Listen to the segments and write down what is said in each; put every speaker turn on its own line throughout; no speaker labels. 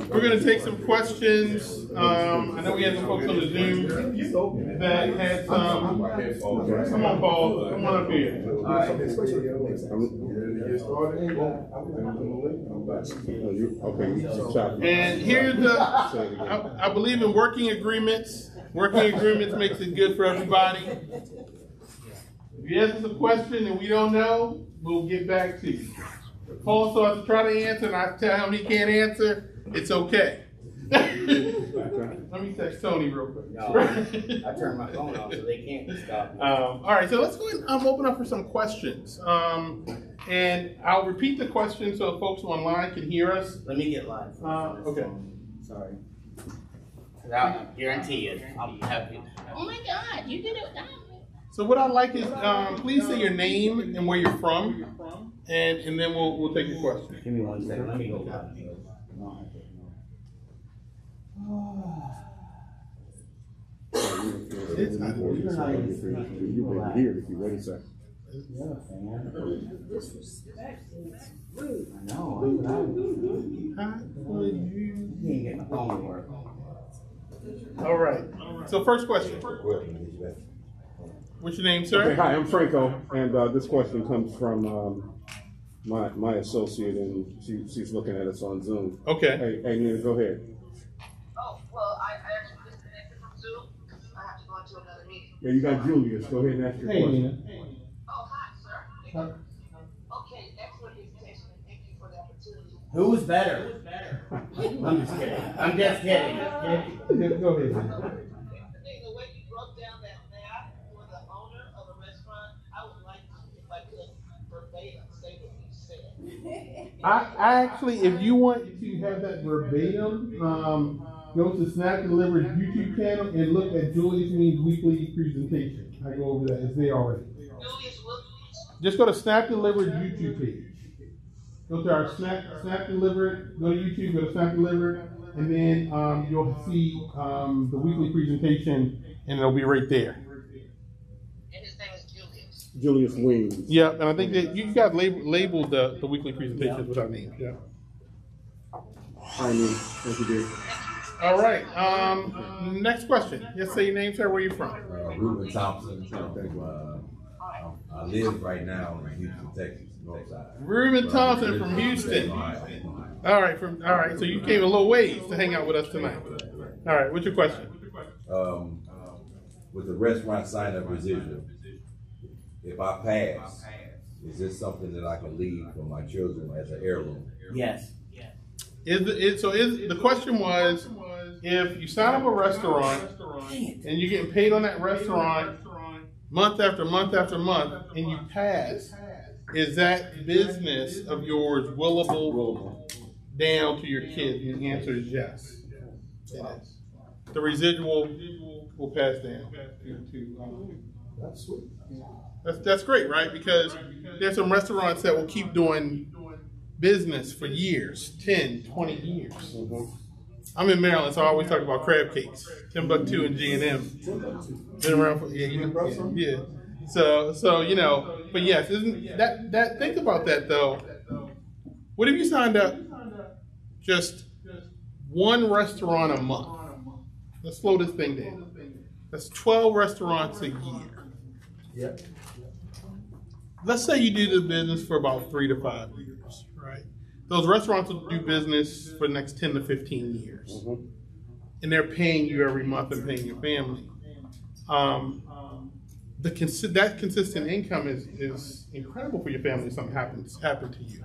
We're going to take some questions. I know we had some folks on the Zoom that had some. Come on, Paul. Come on up here. And here's the. I believe in working agreements. Working agreements makes it good for everybody. If you ask us a question and we don't know, we'll get back to you. If Paul starts to try to answer and I tell him he can't answer, it's okay. Let me text Tony real quick.
No, I turned my phone off so they can't stop me.
All right, so let's go ahead and open up for some questions. And I'll repeat the question so folks online can hear us.
Let me get live.
Okay.
Sorry. I guarantee you, I'll have you. Oh my God, you did it without me.
So what I'd like is, please say your name and where you're from, and then we'll take your question.
Give me 1 second. Let me go live.
You've been here if you're ready, sir.
I know. You ain't getting my phone to work.
All right. So first question. What's your name, sir?
Okay, hi, I'm Franco, and this question comes from my associate, and she's looking at us on Zoom.
Okay.
Hey, Nina, go ahead.
Oh, well, I actually disconnected from Zoom. I have to go into another meeting.
Yeah, you got Julius. Go ahead and ask your question.
Nina.
Oh, hi, sir. Okay, excellent presentation, and thank you for the opportunity.
Who was better? I'm just kidding. I'm just kidding.
Go ahead.
The way you broke down that math for the owner of a restaurant, I would like to, if I could, verbatim say what you said.
I actually, if you want to have that verbatim, go to Snap Delivered YouTube channel and look at Julius Weems' weekly presentation. I go over that. It's there already.
Julius Weems.
Just go to Snap Delivered YouTube page. Go to our Snap Delivered. Go to YouTube. Go to Snap Delivered, and then you'll see the weekly presentation, and it'll be right there.
And his name is Julius.
Julius Weems.
Yeah, and I think that you guys labeled the weekly presentations with our names. Yeah.
Hi, Nina. Thank you, dear.
All right. Next question. Yes, say your name, sir. Where are you from?
Ruben Thompson. I live right now in Houston, Texas, north side.
Ruben Thompson from Houston. All right. So you came a little ways to hang out with us tonight. All right. What's your question?
With the restaurant sign-up residual, if I pass, is this something that I can leave for my children as an heirloom?
Yes.
The question was, if you sign up a restaurant and you're getting paid on that restaurant month after month after month, and you pass, is that business of yours willable down to your kids? And the answer is yes. It is. The residual will pass down to
That's sweet.
That's great, right? Because there's some restaurants that will keep doing business for years, 10, 20 years.
Mm-hmm.
I'm in Maryland, so I always talk about crab cakes, Timbuktu and G&M. Been around for yeah. So but yes, isn't that think about that though. What if you signed up just one restaurant a month? Let's slow this thing down. That's 12 restaurants a year.
Yep.
Let's say you do the business for about 3 to 5 years, right? Those restaurants will do business for the next 10 to 15 years.
Mm-hmm.
And they're paying you every month and paying your family. That consistent income is incredible for your family if something happened to you.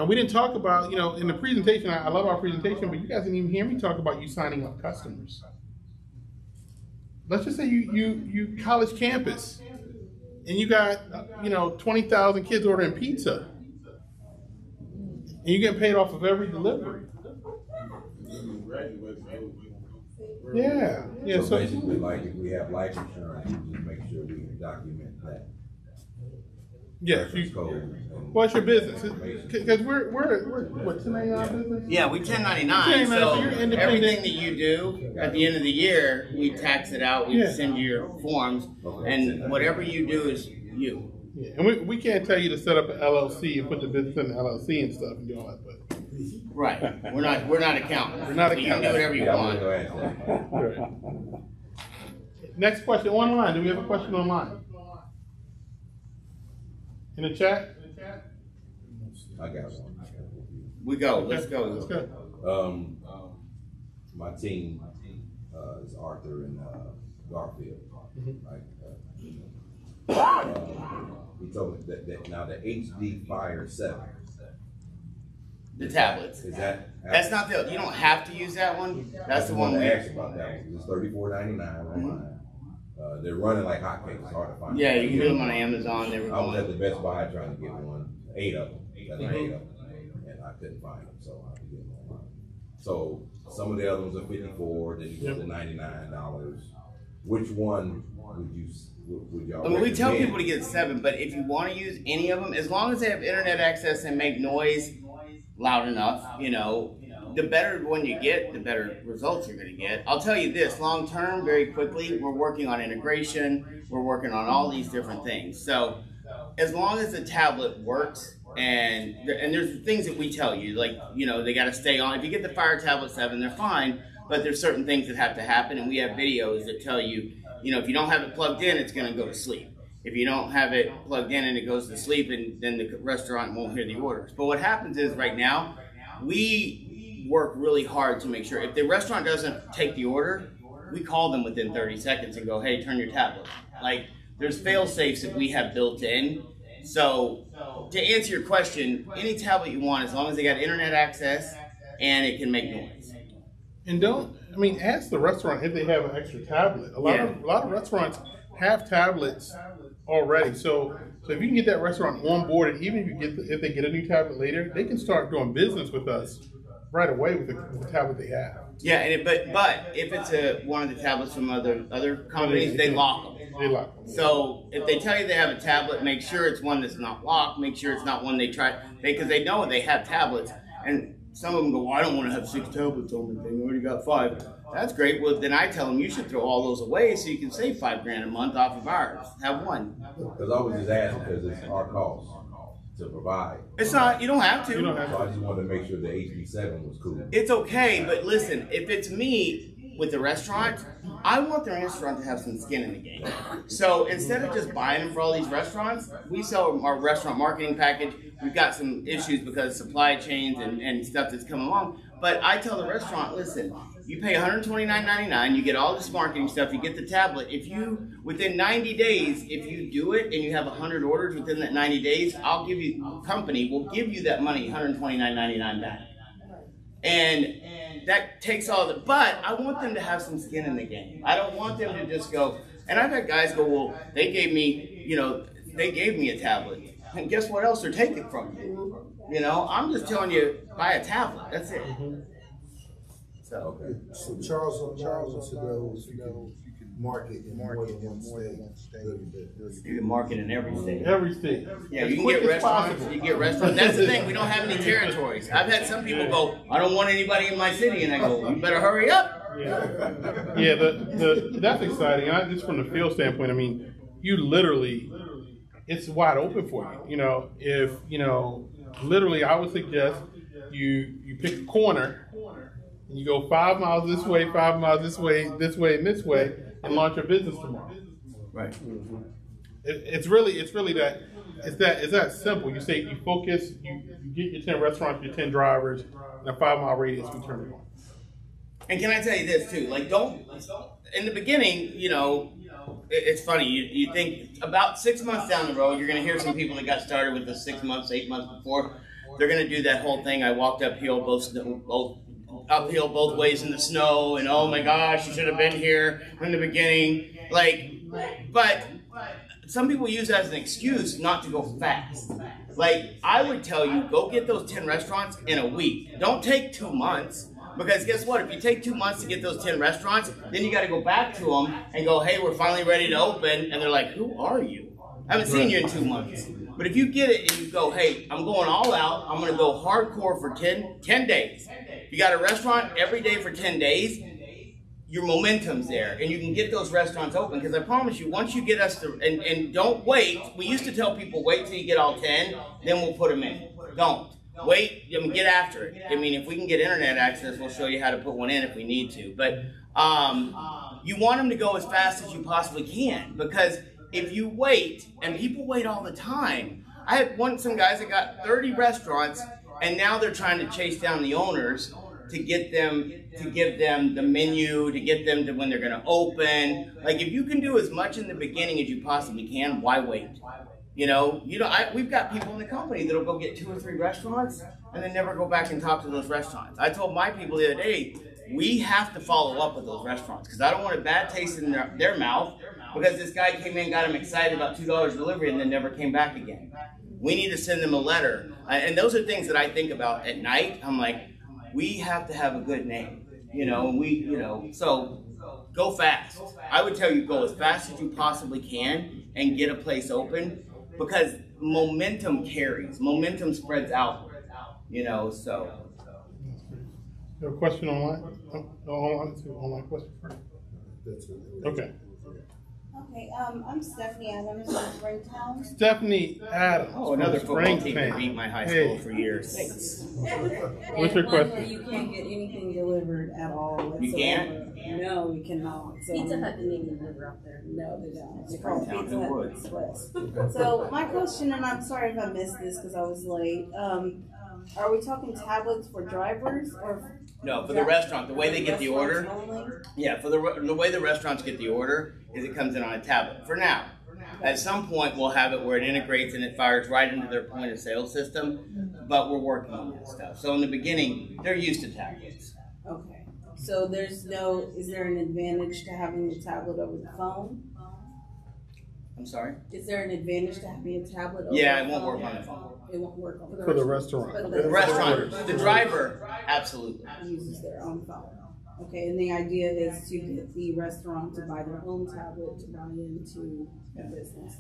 We didn't talk about, in the presentation, I love our presentation, but you guys didn't even hear me talk about you signing up customers. Let's just say you college campus and you got, 20,000 kids ordering pizza and you get paid off of every delivery. Yeah.
So basically, like if we have life insurance, we just make sure we document that.
Yeah. Well, it's your business. Because we're what, 1099 business?
Yeah, we 1099. So everything that you do at the end of the year, we tax it out. We send you your forms, and whatever you do is you.
Yeah, and we can't tell you to set up an LLC and put the business in the LLC and stuff and do all that, but
Right. We're not accountants.
We're not
You can do
accountants.
whatever you
Yeah,
want.
I'm gonna ask that.
Next question online. Do we have a question online? In the chat?
I got one.
We go. Let's go.
Let's go.
My team is Arthur and Garfield. Right? He told me that now the HD Fire 7.
The tablets.
Is that?
That's not the. You don't have to use that one. That's the one
I
we.
asked about that one. It's $34.99 online. They're running like hotcakes. It's hard to find.
Yeah, you can do them on Amazon. They were
I was at
going.
the Best Buy trying to get one, 8 of them, and I couldn't find them, so I had to get them online. So some of the other ones are 54, then you go to $99. Which one would y'all?
I mean, we tell
recommend?
people to get 7, but if you want to use any of them, as long as they have internet access and make noise loud enough, the better one you get, the better results you're going to get. I'll tell you this, long term, very quickly, we're working on integration. We're working on all these different things. So as long as the tablet works, and there's things that we tell you, like, they got to stay on. If you get the Fire Tablet 7, they're fine, but there's certain things that have to happen, and we have videos that tell you, if you don't have it plugged in, it's going to go to sleep. If you don't have it plugged in and it goes to sleep, and then the restaurant won't hear the orders. But what happens is right now, we work really hard to make sure if the restaurant doesn't take the order, we call them within 30 seconds and go, hey, turn your tablet. Like, there's fail safes that we have built in. So to answer your question, any tablet you want, as long as they got internet access and it can make noise.
And ask the restaurant if they have an extra tablet. A lot of restaurants have tablets already. So if you can get that restaurant on board, and even if they get a new tablet later, they can start doing business with us right away with the tablet they have.
Yeah, but if it's one of the tablets from other companies, they lock them.
They lock them.
So if they tell you they have a tablet, make sure it's one that's not locked. Make sure it's not one they try, because they know they have tablets. And some of them go, well, I don't want to have 6 tablets on my thing. I already got 5. That's great. Well, then I tell them you should throw all those away so you can save $5,000 a month off of ours. Have one.
Because I was just asking because it's our cost to provide.
It's not. You don't have to.
So I just wanted to make sure the HB7 was cool.
It's okay, but listen, if it's me with the restaurant, I want the restaurant to have some skin in the game. So instead of just buying them for all these restaurants, we sell our restaurant marketing package. We've got some issues because of supply chains and stuff that's come along. But I tell the restaurant, listen, you pay $129.99, you get all this marketing stuff, you get the tablet. If you, within 90 days, if you do it and you have 100 orders within that 90 days, I'll give you, company will give you that money, $129.99 back. And that takes all the, but I want them to have some skin in the game. I don't want them to just go, and I've had guys go, well, they gave me a tablet. And guess what else they're taking from you? I'm just telling you, buy a tablet. That's it. So
Charles wants to know if you can market in more than one state.
you can market in every state.
Every state.
Yeah,
As
you can
quick
get
as
restaurants.
possible.
You can get restaurants. That's the thing. We don't have any territories. I've had some people go, I don't want anybody in my city, and I go, you better hurry up.
Yeah. That's exciting. Just from the field standpoint, you literally, it's wide open for you. Literally, I would suggest you pick a corner and you go 5 miles this way, 5 miles this way, and this way, and launch your business tomorrow.
Right.
It's really that. It's that simple. You focus. You get your 10 restaurants, your 10 drivers, in a 5-mile radius. We turn it on.
And can I tell you this too? Like, don't. In the beginning, it's funny. You think about 6 months down the road, you're going to hear some people that got started with the 6 months, 8 months before. They're going to do that whole thing. I walked uphill both ways in the snow, and oh my gosh, you should have been here in the beginning. But some people use that as an excuse not to go fast. Like, I would tell you, go get those 10 restaurants in a week. Don't take 2 months. Because guess what? If you take 2 months to get those 10 restaurants, then you got to go back to them and go, hey, we're finally ready to open. And they're like, who are you? I haven't seen you in 2 months. But if you get it and you go, hey, I'm going all out. I'm going to go hardcore for 10 days. You got a restaurant every day for 10 days. Your momentum's there. And you can get those restaurants open. Because I promise you, once you get us to, and don't wait. We used to tell people, wait till you get all 10, then we'll put them in. Don't. wait. I mean, get after it. I mean, if we can get internet access, we'll show you how to put one in if we need to. But you want them to go as fast as you possibly can, because if you wait, and people wait all the time. I had some guys that got 30 restaurants, and now they're trying to chase down the owners to get them, to give them the menu, to get them to when they're going to open. Like, if you can do as much in the beginning as you possibly can, why wait? You know, we've got people in the company that'll go get 2 or 3 restaurants and then never go back and talk to those restaurants. I told my people the other day, we have to follow up with those restaurants, because I don't want a bad taste in their mouth because this guy came in, got him excited about $2 delivery, and then never came back again. We need to send them a letter. And those are things that I think about at night. I'm like, we have to have a good name, you know, and so go fast. I would tell you, go as fast as you possibly can and get a place open, because momentum carries. Momentum spreads outward, you know, so.
You have a question online? Online question first.
That's it.
Okay.
Okay, I'm Stephanie Adams from Springtown.
Stephanie Adams.
Oh, another football
Spring
team
fan.
that beat my high school
Hey.
for years.
What's your
One where
question?
you can't get anything delivered at all whatsoever.
You can't?
No, you cannot. So,
Pizza Hut didn't even deliver out there.
No, they don't. It's called
Springtown,
Pizza
who
Hut
would?
Express.
So my question, and I'm sorry if I missed this because I was late. Are we talking tablets for drivers or?
No, for the restaurant, the way they get the order.
Restaurants only?
Yeah, for the way the restaurants get the order is it comes in on a tablet. For now. At some point, we'll have it where it integrates and it fires right into their point of sale system, but we're working on that stuff. So in the beginning, they're used to tablets.
Okay. So is there an advantage to having the tablet over the phone?
I'm sorry?
Is there an advantage to having a tablet over
Yeah,
the
it won't
phone?
work on the phone.
It won't work on
For the restaurant.
For
The restaurant, the driver, absolutely.
uses their own phone. Okay, and the idea is to get the restaurant to buy their own tablet to buy into the business.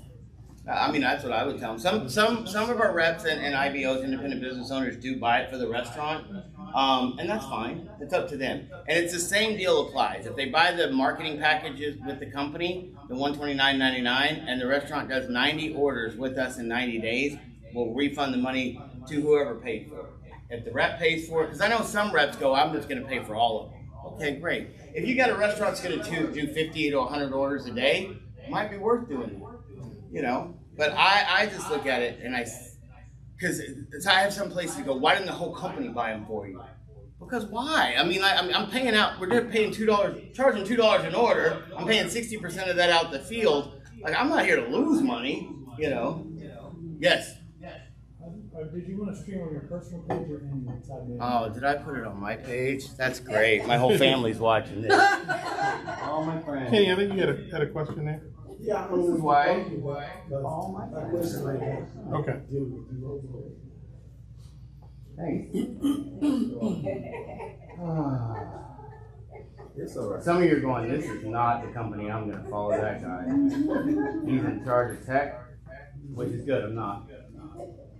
I mean, that's what I would tell them. Some of our reps and IBOs, independent business owners, do buy it for the restaurant, and that's fine. It's up to them. And it's the same deal applies. If they buy the marketing packages with the company, the $129.99, and the restaurant does 90 orders with us in 90 days, we'll refund the money to whoever paid for it. If the rep pays for it, because I know some reps go, I'm just going to pay for all of them. Okay, great. If you got a restaurant that's going to do 50 to 100 orders a day, it might be worth doing that, you know. But I just look at it and because I have some places to go, why didn't the whole company buy them for you? Because why? I mean, I'm paying out, we're paying $2, charging $2 an order. I'm paying 60% of that out the field. Like, I'm not here to lose money, you know. Yes.
Did you want to stream on your personal page or in the side?
Oh, did I put it on my page? That's great. My whole family's watching this. All my friends.
Kenny, I think you had a question there.
Yeah,
This is why.
all my questions right now.
Okay.
Thanks.
It's all right.
Some of you are going, this is not the company I'm going to follow that guy. He's in charge of tech, which is good. I'm not.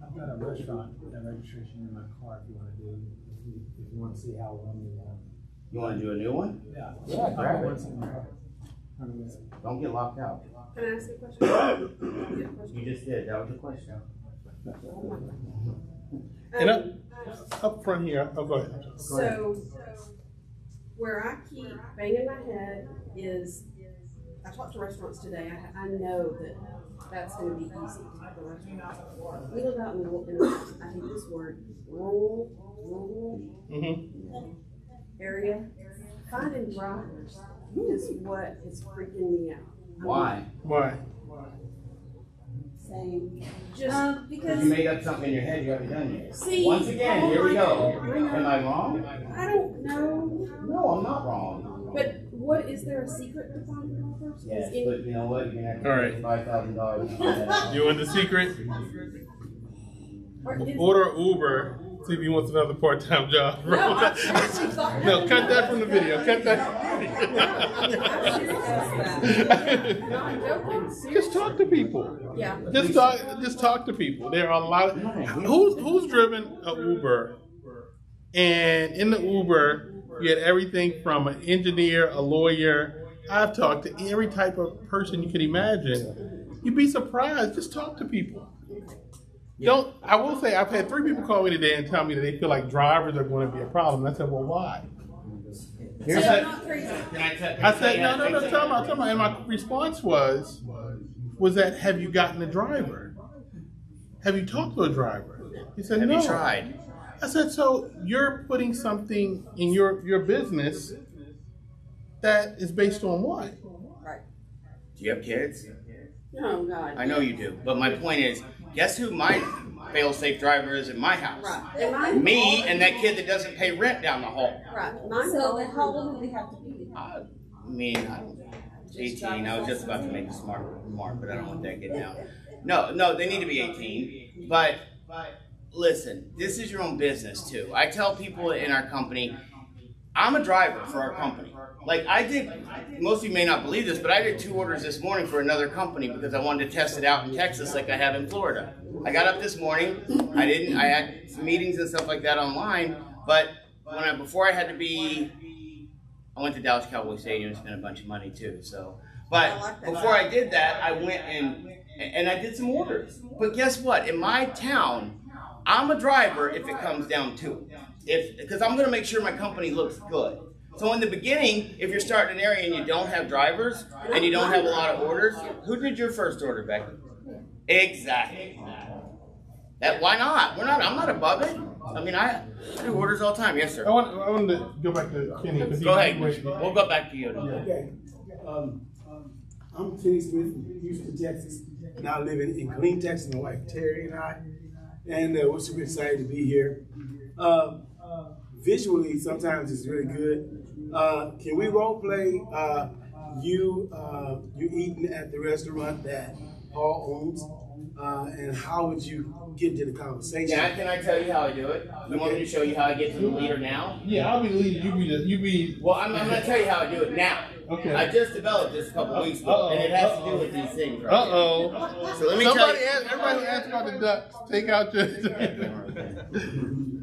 I've got a restaurant registration in my car if you want to do, if you want to see how long you want.
You want to do a new one?
Yeah.
Yeah, grab it. Don't get locked out.
Can I ask a question?
You just did. That was the question.
And up front here, oh, go ahead.
So, where I keep banging my head is, I talked to restaurants today. I know that that's going to be easy for restaurants. We live out in the, I hate this word, rural area. Finding drivers is what is freaking me out.
Why?
Why?
Same.
Just
Because
You made up something in your head you haven't done yet.
see,
Once again, here we go.
I know.
Am I wrong?
I don't know,
No, I'm not wrong.
but what is there a secret to finding drivers?
Yes,
Is any-
but you know what? You're going to
All
have
right.
to pay $5,000.
You want the secret?
or is-
Order Uber. See if he wants another part-time job.
No, I actually thought
No, cut that from the video. Cut that.
No, I'm joking.
Just talk to people.
Yeah.
Just talk to people. There are a lot of who's driven an Uber, and in the Uber you get everything from an engineer, a lawyer. I've talked to every type of person you can imagine. You'd be surprised. Just talk to people. Don't. I will say I've had 3 people call me today and tell me that they feel like drivers are going to be a problem. And I said, well, why?
So they're not crazy.
I said, no, tell me. And my response was that, have you gotten a driver? Have you talked to a driver? He said, no.
Have you tried?
I said, so you're putting something in your business that is based on what?
Right.
Do you have kids?
Oh, God.
I know you do. But my point is, guess who my fail-safe driver is in my house?
Right. And mine,
Me and that kid that doesn't pay rent down the hall.
right. Mine's
So
all
then how old do they have to be?
I mean, I don't know. 18. I was just about to make a smart remark, but I don't want that to get down. No, they need to be 18. But listen, this is your own business too. I tell people in our company, I'm a driver for our company. Like I did, most of you may not believe this, but I did 2 orders this morning for another company because I wanted to test it out in Texas like I have in Florida. I got up this morning, I had some meetings and stuff like that online, but before I had to be, I went to Dallas Cowboy Stadium and spent a bunch of money too, so. But before I did that, I went and I did some orders. But guess what? In my town, I'm a driver if it comes down to it. Because I'm going to make sure my company looks good. So in the beginning, if you're starting an area and you don't have drivers and you don't have a lot of orders, who did your first order, Becky? Exactly. Why not? I'm not above it. I mean, I do orders all the time. Yes, sir.
I wanted to go back to Kenny.
Go ahead. We'll go back to you.
Okay. I'm Kenny Smith from Houston, Texas. Now living in Killeen, Texas. My wife Terry and I, and we're super excited to be here. Visually, sometimes it's really good. Can we role play you eating at the restaurant that Paul owns, and how would you get into the conversation?
Can I tell you how I do it? You want me to show you how I get to the leader now?
Yeah, I'll be the leader. You be.
Well, I'm going to tell you how I do it now.
Okay.
I just developed this a couple weeks ago, and it has to do with these things. Right So let me
Somebody
tell you.
Everybody asked about the ducks. Take out your.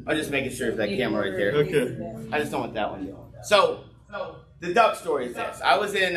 I'm just making sure it's that camera right there.
Okay.
I just don't want that one going. So, the duck story is this. I was in,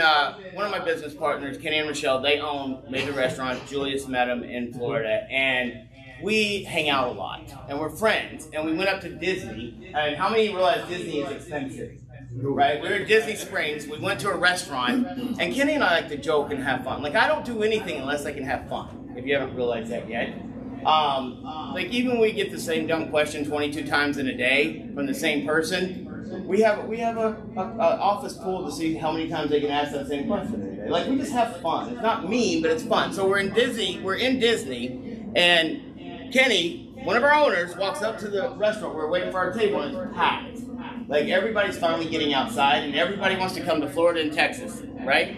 one of my business partners, Kenny and Michelle, they own major restaurant. Julius met them in Florida, and we hang out a lot, and we're friends, and we went up to Disney, and how many realize Disney is expensive? Right? We were at Disney Springs, we went to a restaurant, and Kenny and I like to joke and have fun. Like, I don't do anything unless I can have fun, if you haven't realized that yet. Like, even when we get the same dumb question 22 times in a day from the same person, we have a office pool to see how many times they can ask that same question in a day. Like, we just have fun. It's not mean, but it's fun. So we're in Disney, and Kenny, one of our owners, walks up to the restaurant. We're waiting for our table, and it's packed. Like, everybody's finally getting outside, and everybody wants to come to Florida and Texas, right?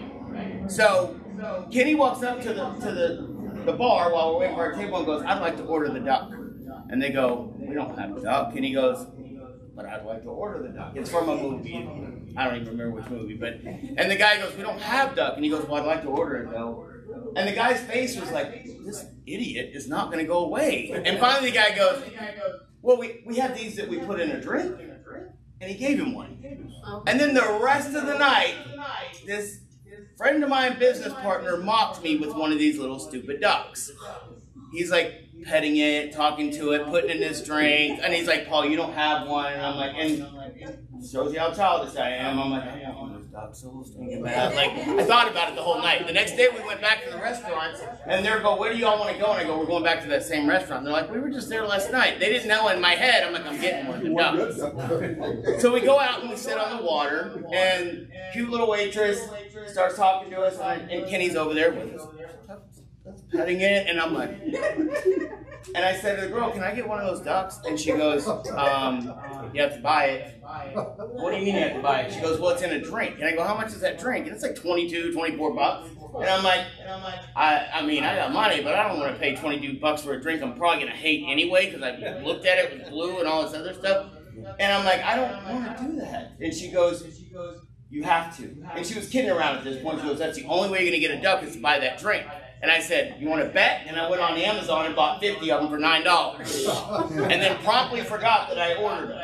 So Kenny walks up to the bar while we're waiting for our table and goes, "I'd like to order the duck." And they go, "We don't have duck." And he goes, "But I'd like to order the duck." It's from a movie. I don't even remember which movie. And the guy goes, "We don't have duck." And he goes, "Well, I'd like to order it, though." And the guy's face was like, "This idiot is not going to go away." And finally the guy goes, "Well, we have these that we put in a drink." And he gave him one. And then the rest of the night, this friend of mine, business partner, mocked me with one of these little stupid ducks. He's like petting it, talking to it, putting it in his drink. And he's like, "Paul, you don't have one." And I'm like, and shows you how childish I am. I'm like, "I want one of those ducks, so let's get mad." Like, I thought about it the whole night. The next day we went back to the restaurant, and they're go, "Where do y'all want to go?" And I go, "We're going back to that same restaurant." And they're like, "We were just there last night." They didn't know in my head. I'm like, "I'm getting one of the ducks." So we go out and we sit on the water, and cute little waitress starts talking to us, and Kenny's over there with us, petting it, and I'm like, and I said to the girl, "Can I get one of those ducks?" And she goes, "You have to buy it." "What do you mean you have to buy it?" She goes, "Well, it's in a drink." And I go, "How much is that drink?" And it's like 22, 24 bucks. And I'm like, I mean, I got money, but I don't want to pay 22 bucks for a drink I'm probably going to hate anyway because I looked at it with blue and all this other stuff. And I'm like, I don't want to do that. And she goes, "You have to." And she was kidding around at this point. She goes, "That's the only way you're going to get a duck is to buy that drink." And I said, "You want to bet?" And I went on Amazon and bought 50 of them for $9. And then promptly forgot that I ordered them.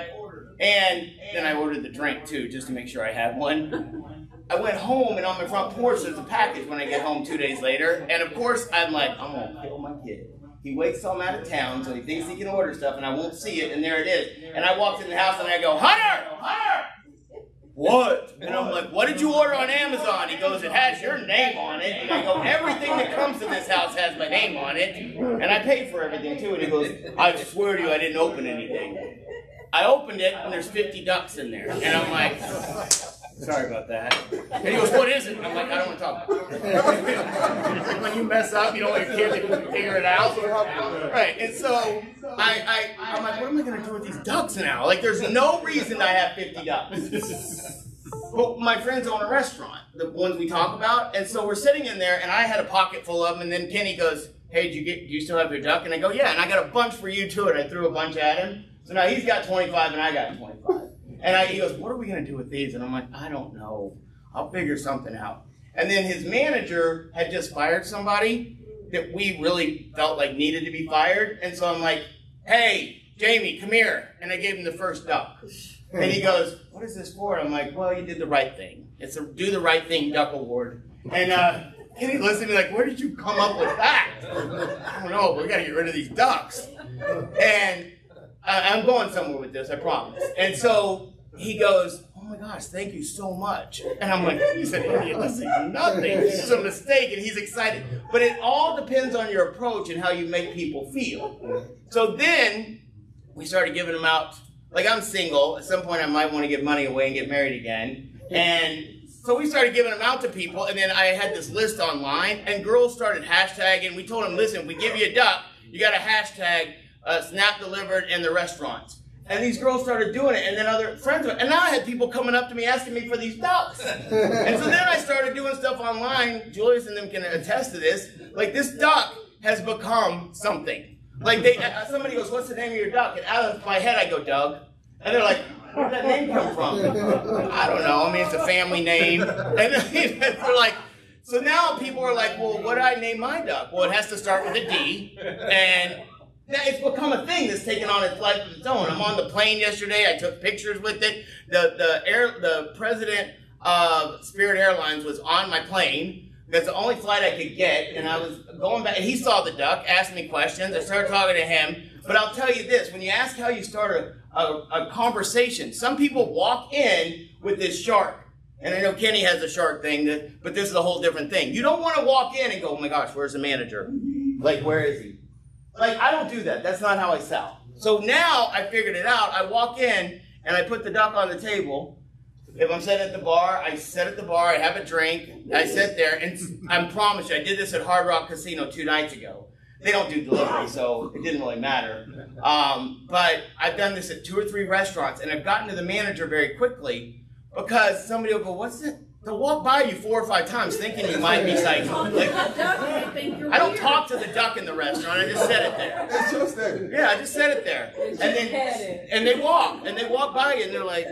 And then I ordered the drink too, just to make sure I had one. I went home, and on my front porch there's a package when I get home 2 days later. And of course, I'm like, I'm going to kill my kid. He waits till I'm out of town, so he thinks he can order stuff, and I won't see it, and there it is. And I walked in the house, and I go, Hunter! Hunter! What? And I'm like, what did you order on Amazon? He goes, it has your name on it. And I go, everything that comes to this house has my name on it. And I pay for everything, too. And he goes, I swear to you, I didn't open anything. I opened it, and there's 50 ducks in there. And I'm like, sorry about that. And he goes, what is it? And I'm like, I don't want to talk about it. When you mess up, you don't want your kids to figure it out. Right. And so I'm like, what am I going to do with these ducks now? Like, there's no reason I have 50 ducks. But my friends own a restaurant, the ones we talk about. And so we're sitting in there, and I had a pocket full of them. And then Kenny goes, hey, do you still have your duck? And I go, yeah. And I got a bunch for you, too. And I threw a bunch at him. So now he's got 25, and I got 25. And he goes, what are we going to do with these? And I'm like, I don't know. I'll figure something out. And then his manager had just fired somebody that we really felt like needed to be fired. And so I'm like, hey, Jamie, come here. And I gave him the first duck. And he goes, what is this for? And I'm like, well, you did the right thing. It's a Do the Right Thing Duck Award. And he listened to me like, where did you come up with that? I don't know, but we got to get rid of these ducks. And I'm going somewhere with this, I promise. And so he goes, oh my gosh, thank you so much. And I'm like, he's an idiot, listen, nothing. This is a mistake, and he's excited. But it all depends on your approach and how you make people feel. So then we started giving them out. Like, I'm single. At some point, I might want to give money away and get married again. And so we started giving them out to people, and then I had this list online, and girls started hashtagging. We told them, listen, if we give you a duck, you got to hashtag Snap Delivered in the restaurants. And these girls started doing it, and then other friends, and now I had people coming up to me asking me for these ducks. And so then I started doing stuff online. Julius and them can attest to this. Like, this duck has become something. Like, somebody goes, what's the name of your duck? And out of my head, I go, Doug. And they're like, where did that name come from? I don't know. I mean, it's a family name. And they're like, so now people are like, well, what do I name my duck? Well, it has to start with a D. And it's become a thing that's taken on its life of its own. I'm on the plane yesterday. I took pictures with it. The president of Spirit Airlines was on my plane. That's the only flight I could get. And I was going back. And he saw the duck, asked me questions. I started talking to him. But I'll tell you this. When you ask how you start a conversation, some people walk in with this shark. And I know Kenny has a shark thing, but this is a whole different thing. You don't want to walk in and go, oh my gosh, where's the manager? Like, where is he? Like, I don't do that. That's not how I sell. So now I figured it out. I walk in and I put the duck on the table. If I'm sitting at the bar, I sit at the bar, I have a drink, I sit there, and I promise you, I did this at Hard Rock Casino 2 nights ago. They don't do delivery, so it didn't really matter. But I've done this at 2 or 3 restaurants, and I've gotten to the manager very quickly because somebody will go, what's it? They'll walk by you 4 or 5 times thinking you might be psycho. Like, I don't talk to the duck in the restaurant. I just set it there.
It's just there.
Yeah, I just set it there. And they walk by you and they're like,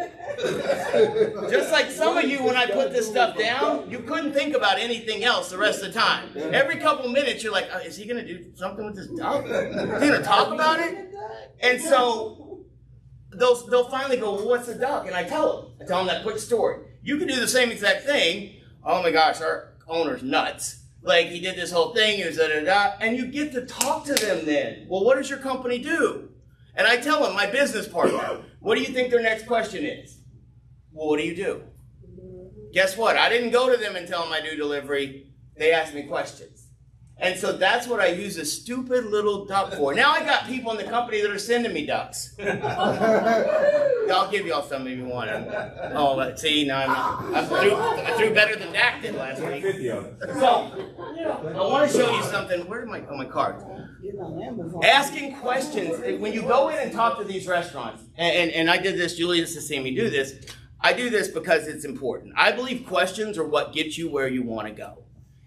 just like some of you, when I put this stuff down, you couldn't think about anything else the rest of the time. Every couple minutes, you're like, is he going to do something with this duck? Is he going to talk about it? And so they'll finally go, well, what's a duck? And I tell them that quick story. You can do the same exact thing. Oh my gosh, our owner's nuts. Like, he did this whole thing, he was da-da-da, and you get to talk to them then. Well, what does your company do? And I tell them, my business partner, what do you think their next question is? Well, what do you do? Guess what? I didn't go to them and tell them I do delivery. They asked me questions. And so that's what I use a stupid little duck for. Now I got people in the company that are sending me ducks. I'll give y'all some if you want them. Oh, see, no, I threw better than Dak did last week. So, I want to show you something. Where am I? Oh, my card. Asking questions. When you go in and talk to these restaurants, and I did this, Julius has seen me do this. I do this because it's important. I believe questions are what get you where you want to go.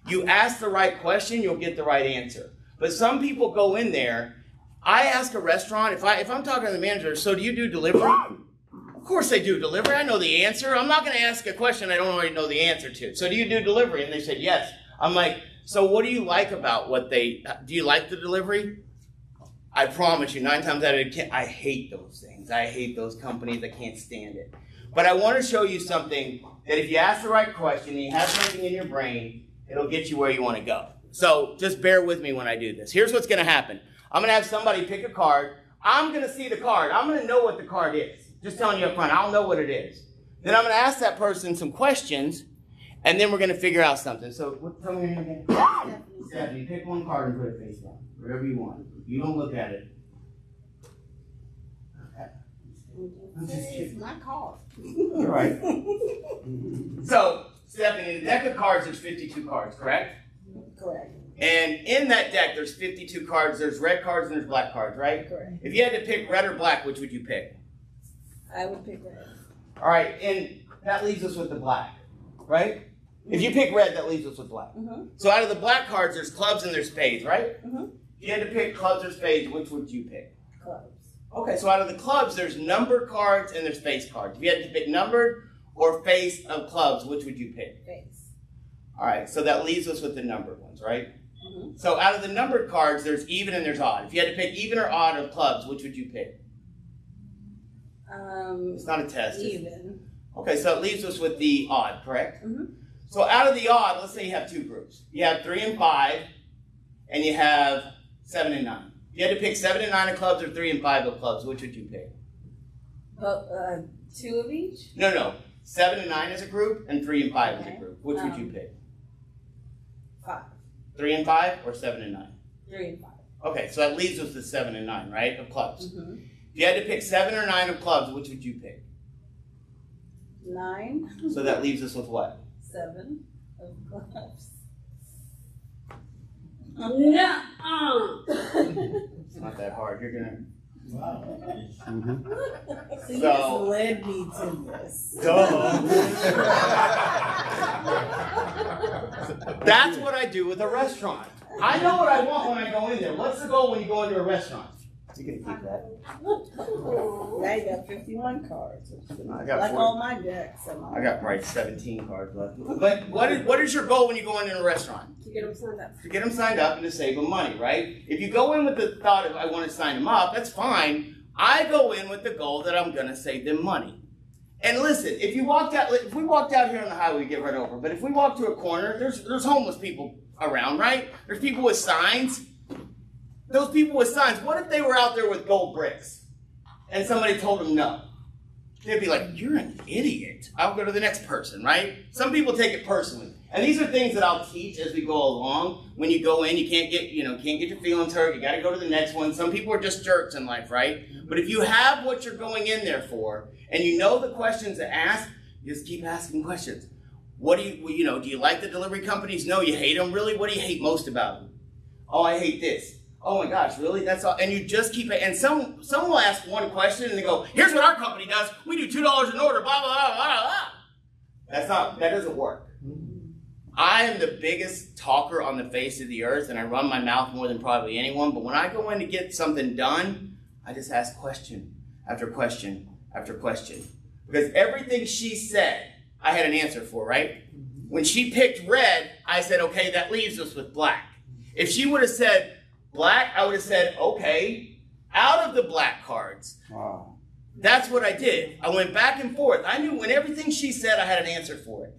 You ask the right question, you'll get the right answer. But some people go in there. I ask a restaurant, if I'm talking to the manager, so do you do delivery? Of course I do delivery. I know the answer. I'm not going to ask a question I don't already know the answer to. So do you do delivery? And they said, yes. I'm like, so what do you like about do you like the delivery? I promise you, 9 times out of 10, I hate those things. I hate those companies. I can't stand it. But I want to show you something that if you ask the right question and you have something in your brain, it'll get you where you want to go. So just bear with me when I do this. Here's what's going to happen. I'm going to have somebody pick a card. I'm going to see the card. I'm going to know what the card is. Just telling you up front, I'll know what it is. Then I'm going to ask that person some questions, and then we're going to figure out something. So, tell me your name again. Stephanie, pick one card and put it face down. Wherever you want. You don't look at it. I'm just kidding.
It's my card.
You're right. So, Stephanie, in the deck of cards, there's 52 cards, correct?
Correct.
And in that deck, there's 52 cards. There's red cards and there's black cards, right?
Correct.
If you had to pick red or black, which would you pick?
I would pick red.
All right, and that leaves us with the black, right? If you pick red, that leaves us with black.
Mm-hmm.
So out of the black cards, there's clubs and there's spades, right?
Mm-hmm.
If you had to pick clubs or spades, which would you pick?
Clubs.
Okay, so out of the clubs, there's numbered cards and there's face cards. If you had to pick numbered or face of clubs, which would you pick?
Face.
All right, so that leaves us with the numbered ones, right?
Mm-hmm.
So out of the numbered cards, there's even and there's odd. If you had to pick even or odd of clubs, which would you pick? It's not a test.
Even.
Okay, so it leaves us with the odd, correct?
Mm-hmm.
So out of the odd, let's say you have two groups. You have 3 and 5, and you have 7 and 9. If you had to pick 7 and 9 of clubs or 3 and 5 of clubs, which would you pick?
Two of each?
No. 7 and 9 as a group, and 3 and 5 as a group. Which would you pick?
5.
3 and 5 or 7 and 9?
3 and 5.
Okay, so that leaves us with 7 and 9, right, of clubs.
Mm-hmm.
If you had to pick 7 or 9 of clubs, which would you pick?
9.
So that leaves us with what?
7 of clubs.
No.
It's not that hard. You're gonna.
Wow.
So you
So-
just led me to this.
That's what I do with a restaurant. I know what I want when I go in there. What's the goal when you go into a restaurant? You can keep that.
Now you got 51 cards.
I got
Like
40.
all my decks.
I got probably 17 cards left. But what is your goal when you go into a restaurant?
To get them signed up.
To get them signed up and to save them money, right? If you go in with the thought of I want to sign them up, that's fine. I go in with the goal that I'm going to save them money. And listen, if we walked out here on the highway, we get run over. But if we walk to a corner, there's homeless people around, right? There's people with signs. Those people with signs, what if they were out there with gold bricks and somebody told them no? They'd be like, you're an idiot. I'll go to the next person, right? Some people take it personally. And these are things that I'll teach as we go along. When you go in, you can't get your feelings hurt. You got to go to the next one. Some people are just jerks in life, right? But if you have what you're going in there for, and you know the questions to ask, you just keep asking questions. What do you like the delivery companies? No, you hate them. Really? What do you hate most about them? Oh, I hate this. Oh my gosh, really? That's all. And you just keep it. And some will ask one question and they go, here's what our company does. We do $2 an order, blah, blah, blah, blah, blah. That doesn't work. I am the biggest talker on the face of the earth, and I run my mouth more than probably anyone. But when I go in to get something done, I just ask question after question after question. Because everything she said, I had an answer for, right? When she picked red, I said, okay, that leaves us with black. If she would have said black, I would have said, okay, out of the black cards.
Wow.
That's what I did. I went back and forth. I knew when everything she said, I had an answer for it.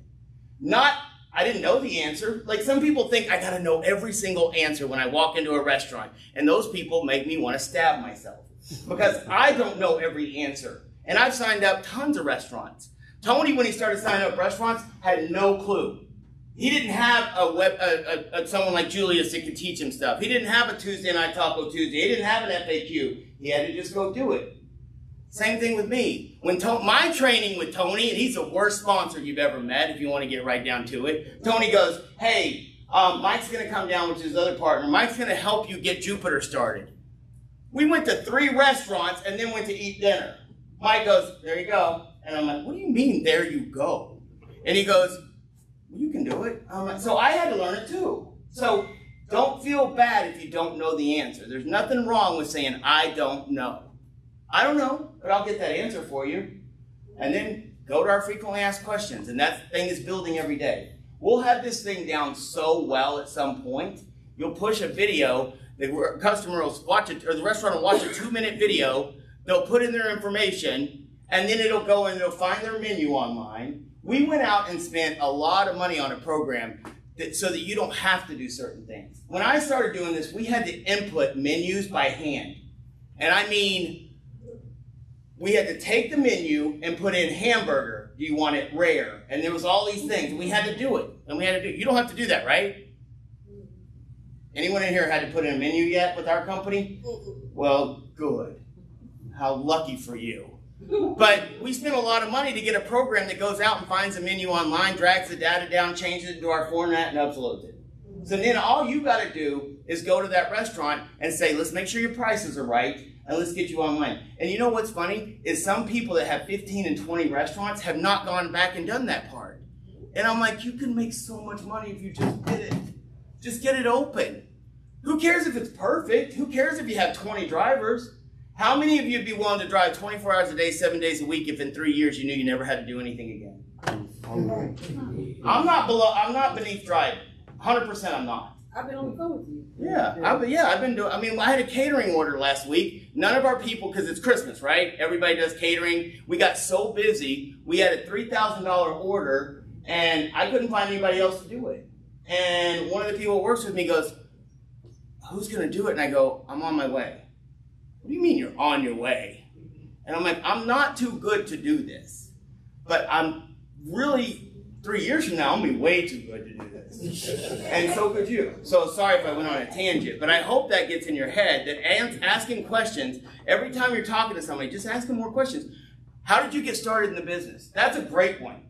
I didn't know the answer. Like some people think I got to know every single answer when I walk into a restaurant. And those people make me want to stab myself. Because I don't know every answer. And I've signed up tons of restaurants. Tony, when he started signing up restaurants, had no clue. He didn't have someone like Julius that could teach him stuff. He didn't have a Tuesday Night Taco Tuesday. He didn't have an FAQ. He had to just go do it. Same thing with me. When my training with Tony, and he's the worst sponsor you've ever met, if you want to get right down to it. Tony goes, hey, Mike's going to come down, which is his other partner. Mike's going to help you get Jupiter started. We went to 3 restaurants and then went to eat dinner. Mike goes, there you go. And I'm like, what do you mean, there you go? And he goes, well, you can do it. So I had to learn it too. So don't feel bad if you don't know the answer. There's nothing wrong with saying, I don't know. I don't know, but I'll get that answer for you. And then go to our frequently asked questions. And that thing is building every day. We'll have this thing down so well at some point. You'll push a video, the customer will watch it, or the restaurant will watch a 2-minute video. They'll put in their information, and then it'll go and it'll find their menu online. We went out and spent a lot of money on a program so that you don't have to do certain things. When I started doing this, we had to input menus by hand. And I mean, we had to take the menu and put in hamburger. Do you want it rare? And there was all these things. And we had to do it. And we had to do it. You don't have to do that, right? Anyone in here had to put in a menu yet with our company? Well, good. How lucky for you. But we spent a lot of money to get a program that goes out and finds a menu online, drags the data down, changes it into our format, and uploads it. So then all you got to do is go to that restaurant and say, let's make sure your prices are right, and let's get you online. And you know what's funny? Is some people that have 15 and 20 restaurants have not gone back and done that part. And I'm like, you can make so much money if you just did it. Just get it open. Who cares if it's perfect? Who cares if you have 20 drivers? How many of you would be willing to drive 24 hours a day, 7 days a week if in 3 years you knew you never had to do anything again? I'm not beneath driving. 100% I'm not.
I've been on the phone with you.
Yeah, I've been doing, I mean, I had a catering order last week. None of our people, because it's Christmas, right? Everybody does catering. We got so busy, we had a $3,000 order, and I couldn't find anybody else to do it. And one of the people who works with me goes, who's going to do it? And I go, I'm on my way. What do you mean you're on your way? And I'm like, I'm not too good to do this. But I'm really, 3 years from now, I'm going to be way too good to do this. And so could you. So sorry if I went on a tangent, but I hope that gets in your head, that asking questions, every time you're talking to somebody, just ask them more questions. How did you get started in the business? That's a great one.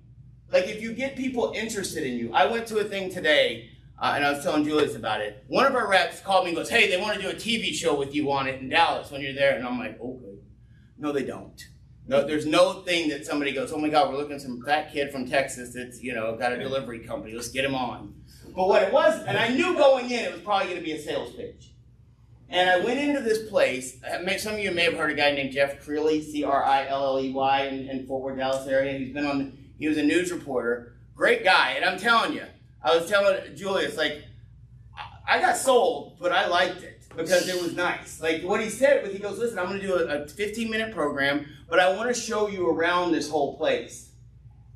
Like if you get people interested in you. I went to a thing today, and I was telling Julius about it. One of our reps called me and goes, hey, they want to do a TV show with you on it in Dallas when you're there. And I'm like, okay. No, they don't. No, there's no thing that somebody goes, oh my God, we're looking at some fat kid from Texas that's, got a delivery company. Let's get him on. But what it was, and I knew going in, it was probably going to be a sales pitch. And I went into this place. Some of you may have heard a guy named Jeff Creeley, C-R-I-L-L-E-Y, in Fort Worth, Dallas area. He was a news reporter. Great guy. And I'm telling you, I was telling Julius, like, I got sold, but I liked it because it was nice. Like, what he said was, he goes, listen, I'm going to do a 15-minute program, but I want to show you around this whole place.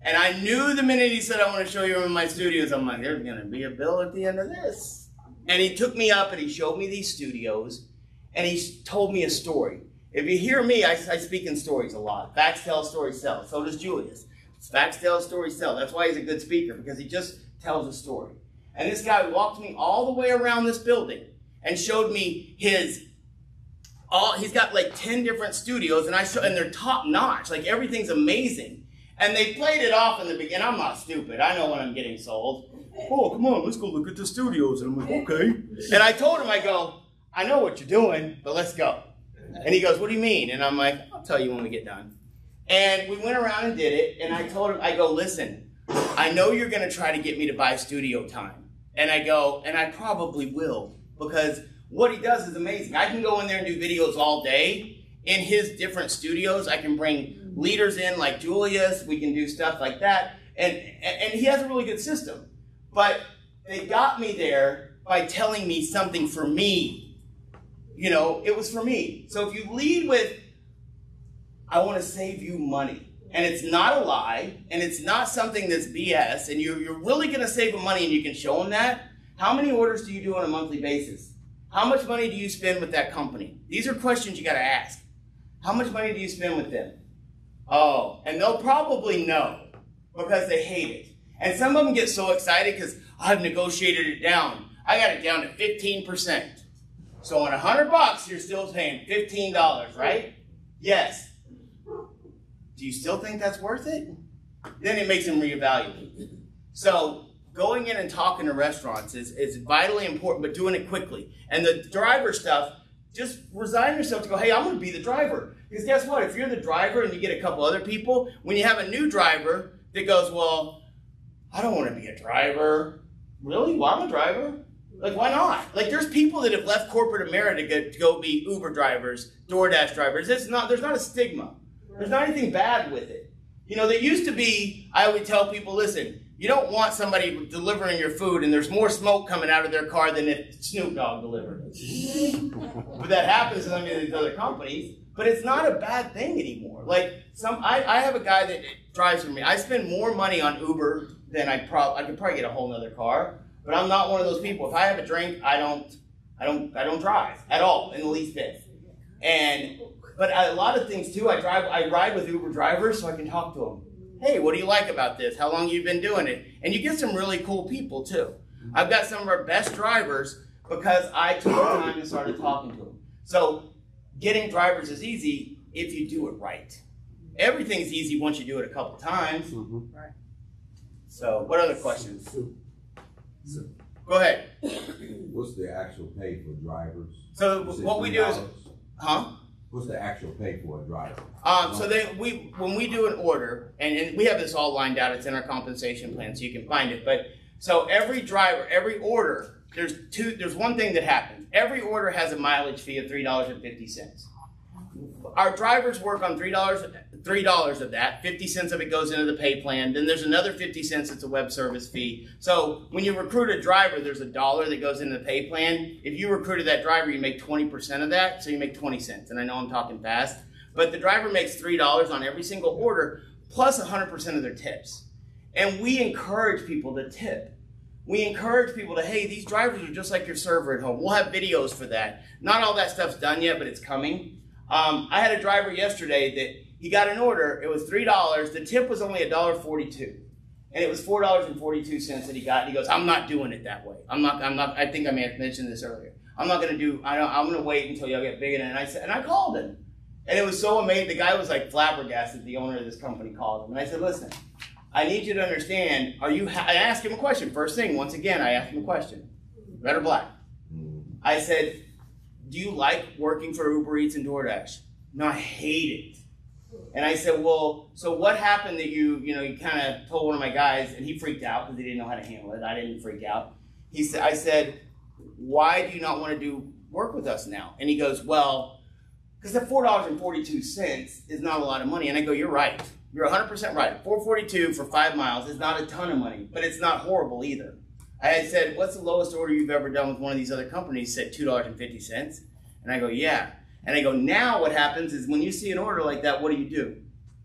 And I knew the minute he said, I want to show you around my studios, I'm like, there's going to be a bill at the end of this. And he took me up and he showed me these studios, and he told me a story. If you hear me, I speak in stories a lot. Facts tell, stories sell. So does Julius. Facts tell, stories sell. That's why he's a good speaker, because he just tells a story. And this guy walked me all the way around this building and showed me he's got like 10 different studios, and they're top notch. Like everything's amazing. And they played it off in the beginning. I'm not stupid. I know when I'm getting sold. Oh, come on, let's go look at the studios. And I'm like, okay. And I told him, I go, I know what you're doing, but let's go. And he goes, what do you mean? And I'm like, I'll tell you when we get done. And we went around and did it. And I told him, I go, listen, I know you're going to try to get me to buy studio time. And I go, and I probably will, because what he does is amazing. I can go in there and do videos all day in his different studios. I can bring leaders in like Julius. We can do stuff like that. And he has a really good system. But they got me there by telling me something for me. It was for me. So if you lead with, I want to save you money, and it's not a lie, and it's not something that's BS, and you're really going to save them money and you can show them that, how many orders do you do on a monthly basis? How much money do you spend with that company? These are questions you got to ask. How much money do you spend with them? Oh, and they'll probably know because they hate it. And some of them get so excited because I've negotiated it down. I got it down to 15%. So on $100, you're still paying $15, right? Yes. Do you still think that's worth it? Then it makes them reevaluate. So going in and talking to restaurants is vitally important, but doing it quickly. And the driver stuff, just resign yourself to go, hey, I'm going to be the driver. Because guess what? If you're the driver and you get a couple other people, when you have a new driver that goes, well, I don't want to be a driver. Really? Well, I'm a driver. Like, why not? Like, there's people that have left corporate America to go be Uber drivers, Doordash drivers. There's not a stigma. There's not anything bad with it. There used to be, I would tell people, listen, you don't want somebody delivering your food and there's more smoke coming out of their car than if Snoop Dogg delivered it. But that happens in some of these other companies. But it's not a bad thing anymore. Like, I have a guy that drives for me. I spend more money on Uber than I could probably get a whole nother car. But I'm not one of those people. If I have a drink, I don't drive at all in the least bit. But a lot of things too, I ride with Uber drivers so I can talk to them. Hey, what do you like about this? How long you been doing it? And you get some really cool people too. I've got some of our best drivers because I took the time and started talking to them. So getting drivers is easy if you do it right. Everything's easy once you do it a couple times. Right. So what other questions? Go ahead.
What's the actual pay for drivers?
So what we do is,
What's the actual pay for a driver?
When we do an order, and we have this all lined out, it's in our compensation plan, so you can find it. But so every driver, every order, there's one thing that happens. Every order has a mileage fee of $3.50. Our drivers work on $3 of that. 50 cents of it goes into the pay plan. Then there's another 50 cents that's a web service fee. So when you recruit a driver, there's $1 that goes into the pay plan. If you recruited that driver, you make 20% of that, so you make 20 cents. And I know I'm talking fast, but the driver makes $3 on every single order, plus 100% of their tips. And we encourage people to tip. We encourage people to, hey, these drivers are just like your server at home. We'll have videos for that. Not all that stuff's done yet, but it's coming. I had a driver yesterday that he got an order. It was $3. The tip was only $1.42. And it was $4.42 that he got. And he goes, I'm not doing it that way. I'm not, I think I may have mentioned this earlier. I'm not going to I'm going to wait until y'all get big enough. And I called him. And it was so amazing. The guy was like flabbergasted. The owner of this company called him. And I said, listen, I need you to understand, I asked him a question. First thing, once again, I asked him a question. Red or black? I said, do you like working for Ubereats and Doordash? No, I hate it. And I said, well, so what happened that you kind of told one of my guys, and he freaked out because he didn't know how to handle it. I didn't freak out. I said, why do you not want to do work with us now? And he goes, well, because the $4.42 is not a lot of money. And I go, you're right. You're 100% right. $4.42 for 5 miles is not a ton of money, but it's not horrible either. I had said, what's the lowest order you've ever done with one of these other companies? He said $2.50. And I go, yeah. And I go, now what happens is when you see an order like that, what do? He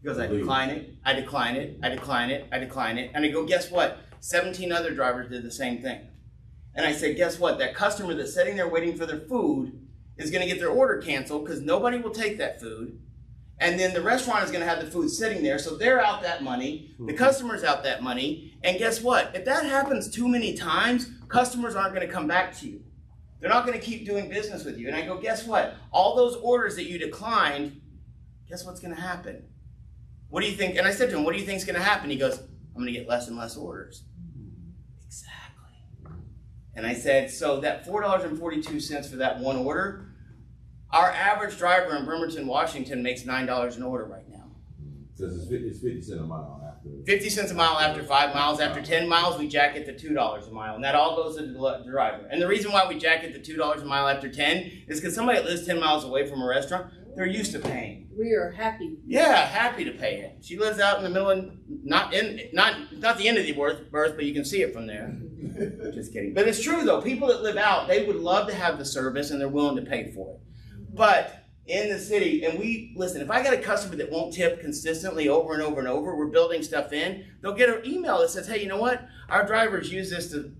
goes, I decline it, I decline it, I decline it, I decline it. And I go, guess what? 17 other drivers did the same thing. And I said, guess what? That customer that's sitting there waiting for their food is going to get their order canceled because nobody will take that food. And then the restaurant is going to have the food sitting there, so they're out that money, the customer's out that money, and guess what? If that happens too many times, customers aren't going to come back to you. They're not going to keep doing business with you. And I go, guess what? All those orders that you declined, guess what's going to happen? What do you think? And I said to him, what do you think is going to happen? He goes, I'm going to get less and less orders. Exactly. And I said, so that $4.42 for that one order, our average driver in Bremerton, Washington makes $9 an order right now.
So it's 50 cents a mile after.
50 cents a mile after 5 miles. After 10 miles, we jack it to $2 a mile. And that all goes to the driver. And the reason why we jack it to $2 a mile after 10 is because somebody that lives 10 miles away from a restaurant, they're used to paying.
We are happy.
Yeah, happy to pay it. She lives out in the middle of, not the end of the earth, but you can see it from there. Just kidding. But it's true though. People that live out, they would love to have the service and they're willing to pay for it. But in the city, and listen, if I got a customer that won't tip consistently over and over and over, we're building stuff in, they'll get an email that says, hey, you know what? Our drivers use this to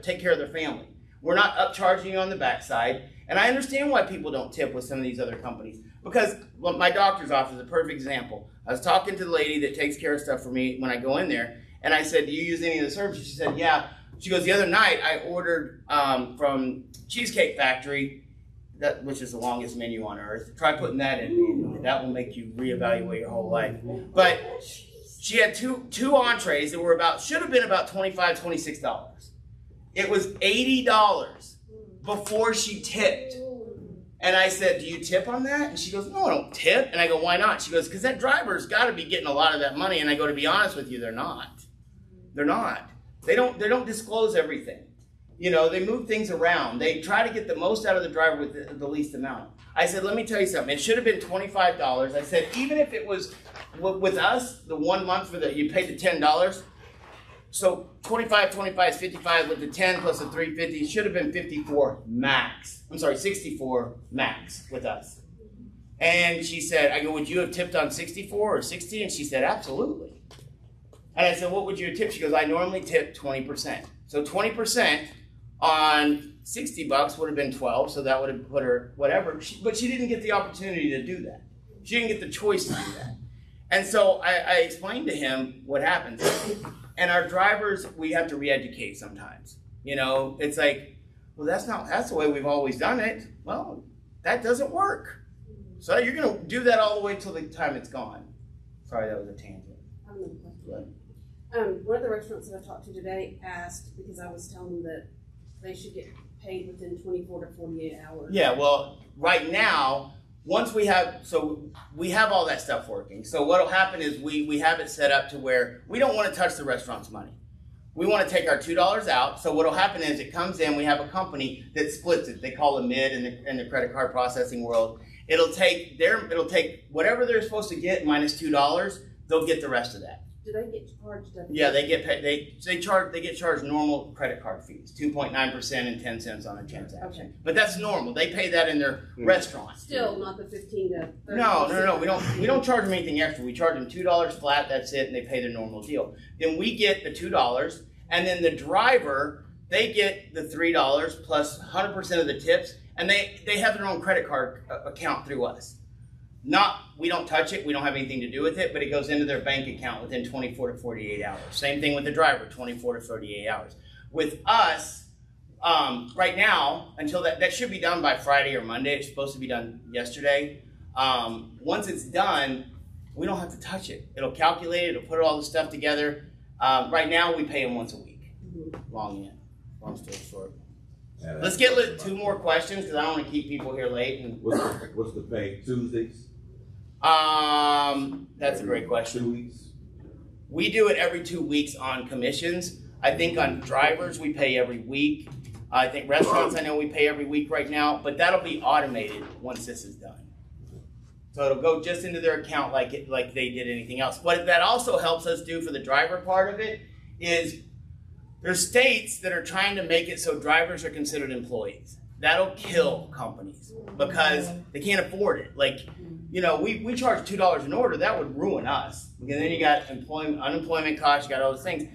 take care of their family. We're not upcharging you on the backside. And I understand why people don't tip with some of these other companies. Because my doctor's office is a perfect example. I was talking to the lady that takes care of stuff for me when I go in there, and I said, do you use any of the services? She said, yeah. She goes, the other night I ordered from Cheesecake Factory, which is the longest menu on earth. Try putting that in. That will make you reevaluate your whole life. But she had two entrees that should have been about $25, $26. It was $80 before she tipped. And I said, do you tip on that? And she goes, no, I don't tip. And I go, why not? She goes, because that driver's got to be getting a lot of that money. And I go, to be honest with you, they're not. They're not. They don't disclose everything. You know, they move things around. They try to get the most out of the driver with the least amount. I said, let me tell you something. It should have been $25. I said, even if it was with us, the 1 month you paid the $10. So 25 is 55 with the 10 plus the 350. It should have been 54 max. I'm sorry, 64 max with us. And she said, I go, would you have tipped on 64 or 60? And she said, absolutely. And I said, what would you tip? She goes, I normally tip 20%. So 20% on $60 would have been 12, so that would have put her whatever. But she didn't get the opportunity to do that. She didn't get the choice to do that. And so I explained to him what happens. And our drivers, we have to re-educate sometimes. You know, it's like, well, that's the way we've always done it. Well, that doesn't work. So you're going to do that all the way till the time it's gone. Sorry, that was a tangent.
I have another question. One of the restaurants that I talked to today asked, because I was telling them that they should get paid within 24 to 48 hours.
Yeah, well, right now, once we have all that stuff working. So what'll happen is we have it set up to where we don't want to touch the restaurant's money. We want to take our $2 out. So what'll happen is it comes in, we have a company that splits it. They call it mid in the credit card processing world. It'll take whatever they're supposed to get minus $2, they'll get the rest of that.
Do they get charged?
Yeah, they get paid. They get charged normal credit card fees, 2.9% and 10 cents on a transaction. Okay. But that's normal. They pay that in their restaurant.
Still not the 15 to 30%.
No. We don't charge them anything extra. We charge them $2 flat. That's it, and they pay their normal deal. Then we get the $2, and then the driver, they get the $3 plus 100% of the tips, and they have their own credit card account through us. We don't touch it, we don't have anything to do with it, but it goes into their bank account within 24 to 48 hours. Same thing with the driver, 24 to 38 hours. With us, right now, until that should be done by Friday or Monday. It's supposed to be done yesterday. Once it's done, we don't have to touch it. It'll calculate it, it'll put all the stuff together. Right now, we pay them once a week. Long story short.
Yeah,
let's get 2 more questions because I don't want to keep people here late. And
what's the pay? Tuesdays?
That's a great question.
2 weeks?
We do it every 2 weeks on commissions. I think on drivers we pay every week. I think restaurants I know we pay every week right now, but that'll be automated once this is done. So it'll go just into their account like they did anything else. What that also helps us do for the driver part of it is there's states that are trying to make it so drivers are considered employees. That'll kill companies because they can't afford it. Like, you know, we charge $2 an order. That would ruin us. And then you got unemployment costs. You got all those things.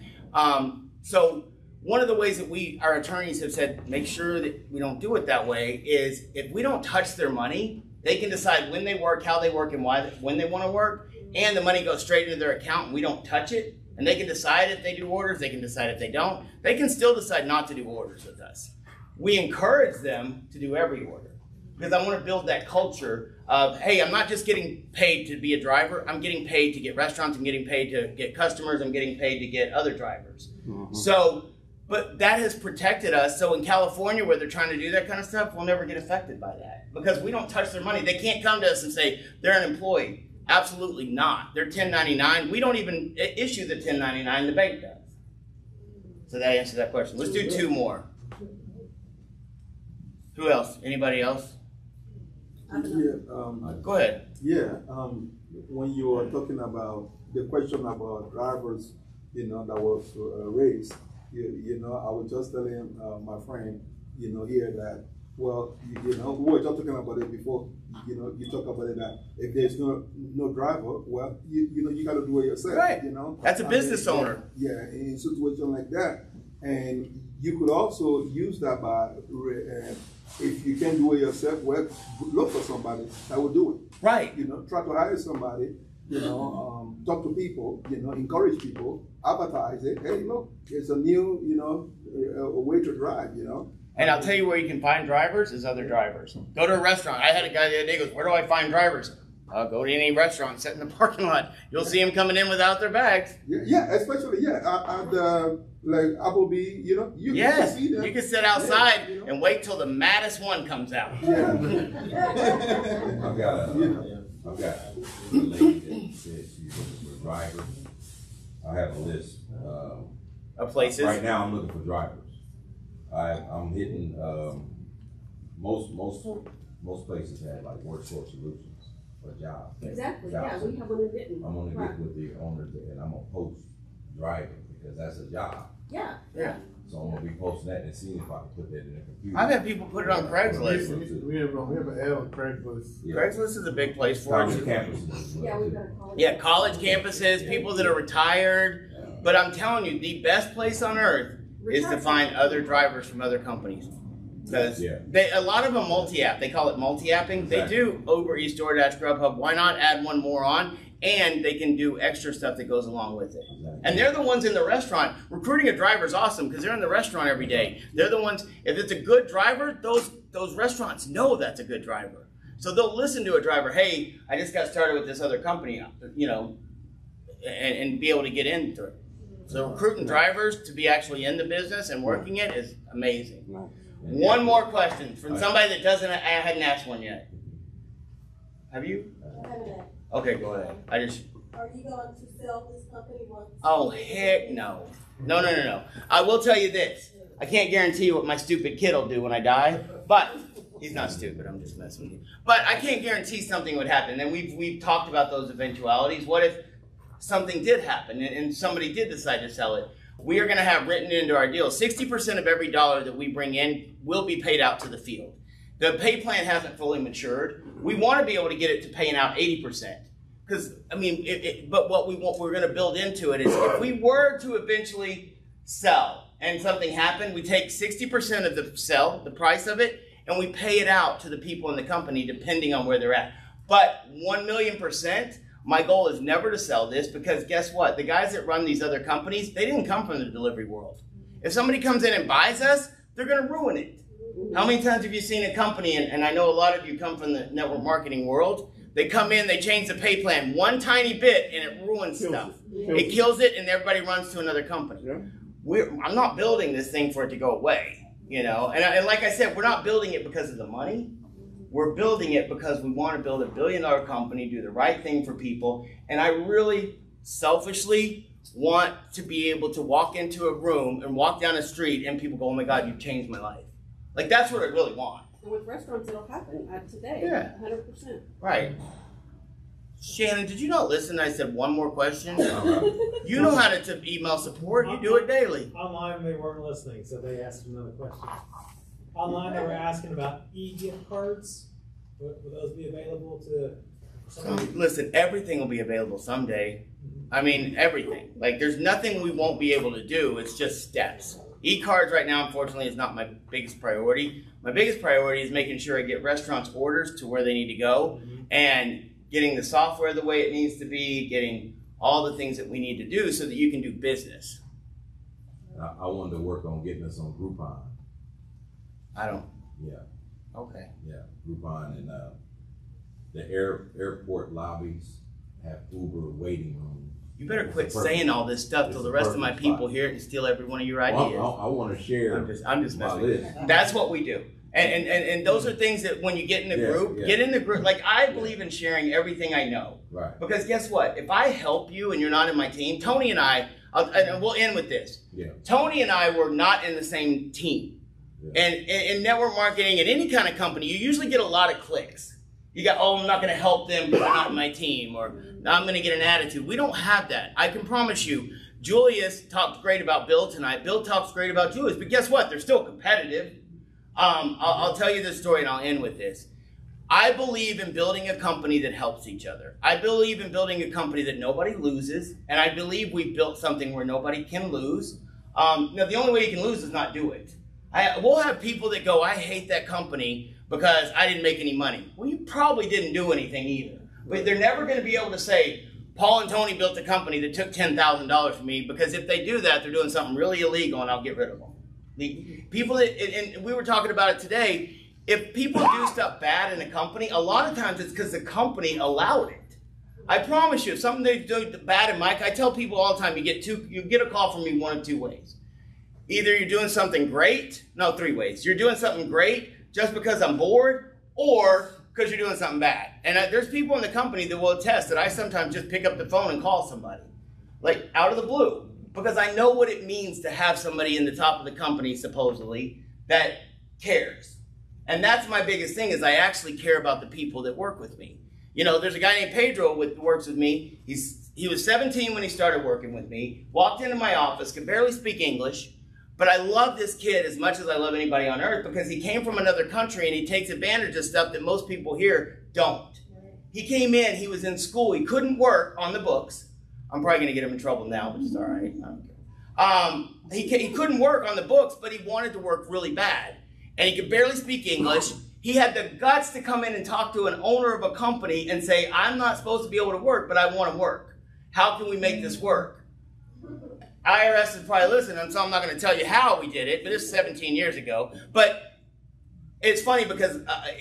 So one of the ways that our attorneys have said make sure that we don't do it that way is if we don't touch their money, they can decide when they work, how they work, and when they want to work, and the money goes straight into their account and we don't touch it. And they can decide if they do orders, they can decide if they don't. They can still decide not to do orders with us. We encourage them to do every order because I want to build that culture of, hey, I'm not just getting paid to be a driver. I'm getting paid to get restaurants. I'm getting paid to get customers. I'm getting paid to get other drivers. Mm-hmm. So, but that has protected us. So in California where they're trying to do that kind of stuff, we'll never get affected by that because we don't touch their money. They can't come to us and say they're an employee. Absolutely not. They're 1099. We don't even issue the 1099. The bank does. So that answers that question. Let's do 2 more. Who else? Anybody else?
Yeah.
Go ahead.
Yeah. When you were talking about the question about drivers, you know, that was raised, you know, I was just telling my friend, you know, here that, well, you know, we were just talking about it before. You know, you talk about it that if there's no driver, well, you know, you got to do it yourself.
Right.
You know,
that's a business owner.
Yeah, in a situation like that, and you could also use that by if you can't do it yourself, well, look for somebody that will do it.
Right.
You know, try to hire somebody. You know, talk to people. You know, encourage people. Advertise it. Hey, look, it's a new, you know, a way to drive. You know.
And I'll tell you where you can find drivers is other drivers. Go to a restaurant. I had a guy the other day goes, where do I find drivers? Go to any restaurant, sit in the parking lot. You'll see them coming in without their bags.
Yeah, especially, at like Applebee, you know. You can see them.
You can sit outside and wait till the maddest one comes out.
Yeah.
I've got a lady that says she's looking for drivers. I have a list
of places.
Right now I'm looking for drivers. I'm hitting most places have like workforce solutions for jobs.
Exactly. Yeah, we have one in Denton.
I'm gonna get with the owner and I'm gonna post driving because that's a job.
Yeah.
So I'm gonna be posting that and seeing if I can put that in the computer.
I've had people put it on Craigslist.
We have an L on Craigslist.
Yeah. Craigslist is a big place for
college campuses.
Yeah, we've got a college.
Yeah, college campuses, people that are retired. But I'm telling you, the best place on earth is to find other drivers from other companies. Because a lot of them multi-app. They call it multi-apping. They do Ubereats, Doordash, Grubhub. Why not add one more on? And they can do extra stuff that goes along with it. And they're the ones in the restaurant. Recruiting a driver is awesome because they're in the restaurant every day. They're the ones, if it's a good driver, those restaurants know that's a good driver. So they'll listen to a driver, hey, I just got started with this other company, you know, and be able to get into it. So recruiting drivers to be actually in the business and working it is amazing. One more question from somebody that I hadn't asked one yet. Have you? Okay, go ahead.
Are you going to sell this company once?
Oh, heck no. No. I will tell you this. I can't guarantee you what my stupid kid will do when I die, but he's not stupid. I'm just messing with you. But I can't guarantee something would happen. And we've talked about those eventualities. What if something did happen and somebody did decide to sell it? We are going to have written into our deal 60% of every dollar that we bring in will be paid out to the field. The pay plan hasn't fully matured. We want to be able to get it to paying out 80%. Because, I mean, but what we're going to build into it is if we were to eventually sell and something happened, we take 60% of the price of it, and we pay it out to the people in the company depending on where they're at. But 1,000,000%, my goal is never to sell this because guess what? The guys that run these other companies, they didn't come from the delivery world. If somebody comes in and buys us, they're going to ruin it. How many times have you seen a company, and I know a lot of you come from the network marketing world, they come in, they change the pay plan one tiny bit, and it ruins stuff. It kills it, and everybody runs to another company. I'm not building this thing for it to go away, you know. And like I said, we're not building it because of the money. We're building it because we want to build a billion-dollar company, do the right thing for people, and I really selfishly want to be able to walk into a room and walk down a street, and people go, "Oh my God, you've changed my life." Like that's what I really want.
And with restaurants, it'll happen today.
Yeah.
100%.
Right. Shannon, did you not listen? I said one more question. You know how to email support. You do it daily.
Online, they weren't listening, so they asked another question. Online, they were asking about e-gift cards. Will those be available to somebody?
Listen, everything will be available someday. I mean, everything. Like, there's nothing we won't be able to do. It's just steps. E-cards right now, unfortunately, is not my biggest priority. My biggest priority is making sure I get restaurants' orders to where they need to go and getting the software the way it needs to be, getting all the things that we need to do so that you can do business.
I wanted to work on getting us on Groupon.
I don't.
Yeah.
Okay.
Yeah, Groupon and the airport lobbies have Uber waiting rooms.
You better quit saying all this stuff till the rest of my people hear it and steal every one of your ideas.
Well, I want to share.
I'm just messing with you. That's what we do. And those are things that when you get in the group, get in the group. Like I believe in sharing everything I know. Right. Because guess what? If I help you and you're not in my team, Tony and I, and we'll end with this. Yeah. Tony and I were not in the same team. Yeah. And in network marketing at any kind of company, you usually get a lot of clicks. You got, oh, I'm not going to help them because they're not in my team, or I'm going to get an attitude. We don't have that. I can promise you, Julius talked great about Bill tonight. Bill talks great about Julius, but guess what? They're still competitive. I'll tell you this story and I'll end with this. I believe in building a company that helps each other. I believe in building a company that nobody loses, and I believe we've built something where nobody can lose. Now, the only way you can lose is not do it. We'll have people that go, I hate that company because I didn't make any money. Well, you probably didn't do anything either. But they're never going to be able to say, Paul and Tony built a company that took $10,000 from me, because if they do that, they're doing something really illegal and I'll get rid of them. The people that, and we were talking about it today, if people do stuff bad in a company, a lot of times it's because the company allowed it. I promise you, if something they do bad in Mike, I tell people all the time, you get a call from me one of two ways. Either you're doing something great, no, three ways. You're doing something great just because I'm bored, or because you're doing something bad. And there's people in the company that will attest that I sometimes just pick up the phone and call somebody, like out of the blue, because I know what it means to have somebody in the top of the company, supposedly, that cares. And that's my biggest thing, is I actually care about the people that work with me. You know, there's a guy named Pedro who works with me. He was 17 when he started working with me, walked into my office, could barely speak English. But I love this kid as much as I love anybody on earth, because he came from another country and he takes advantage of stuff that most people here don't. He came in, he was in school, he couldn't work on the books. I'm probably gonna get him in trouble now, which is all right. He couldn't work on the books, but he wanted to work really bad. And he could barely speak English. He had the guts to come in and talk to an owner of a company and say, I'm not supposed to be able to work, but I want to work. How can we make this work? IRS is probably listening, so I'm not going to tell you how we did it, but this is 17 years ago. But it's funny because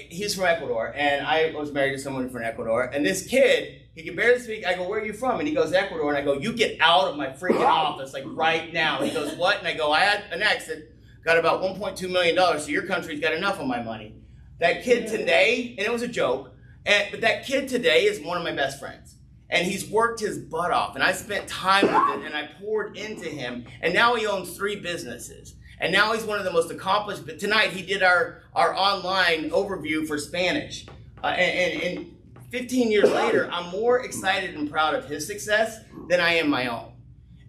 he's from Ecuador, and I was married to someone from Ecuador, and this kid, he can barely speak. I go, where are you from? And he goes, Ecuador. And I go, you get out of my freaking office, like right now. And he goes, what? And I go, I had an exit, got about $1.2 million, so your country's got enough of my money. That kid today, and it was a joke, but that kid today is one of my best friends. And he's worked his butt off, and I spent time with it, and I poured into him, and now he owns 3 businesses. And now he's one of the most accomplished, but tonight he did our online overview for Spanish. And 15 years later, I'm more excited and proud of his success than I am my own.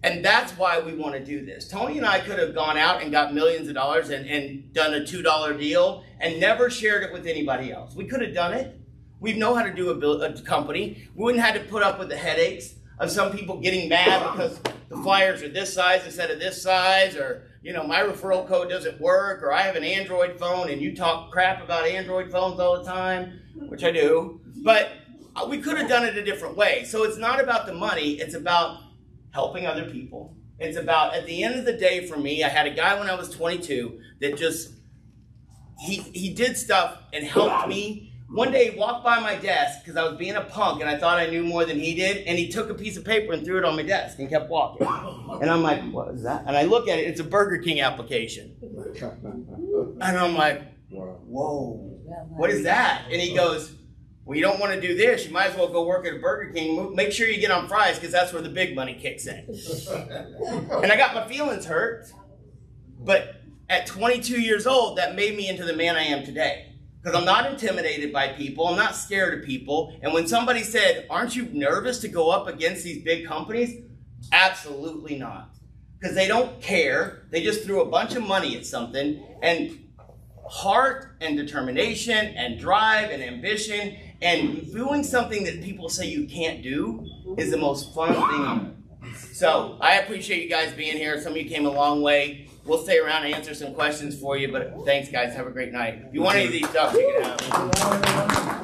And that's why we want to do this. Tony and I could have gone out and got millions of dollars and done a $2 deal and never shared it with anybody else. We could have done it. We know how to do a company. We wouldn't have to put up with the headaches of some people getting mad because the flyers are this size instead of this size, or my referral code doesn't work, or I have an Android phone and you talk crap about Android phones all the time, which I do. But we could have done it a different way. So it's not about the money. It's about helping other people. It's about, at the end of the day for me, I had a guy when I was 22 that just, he did stuff and helped me. One day he walked by my desk because I was being a punk and I thought I knew more than he did, and he took a piece of paper and threw it on my desk and kept walking. And I'm like, what is that? And I look at it, it's a Burger King application. And I'm like, whoa, what is that? And he goes, well, you don't want to do this. You might as well go work at a Burger King. Make sure you get on fries because that's where the big money kicks in. And I got my feelings hurt. But at 22 years old, that made me into the man I am today. Because I'm not intimidated by people. I'm not scared of people. And when somebody said, aren't you nervous to go up against these big companies? Absolutely not. Because they don't care. They just threw a bunch of money at something. And heart and determination and drive and ambition and doing something that people say you can't do is the most fun thing ever. So I appreciate you guys being here. Some of you came a long way. We'll stay around and answer some questions for you, but thanks guys. Have a great night. If you want any of these stuff, you can have them.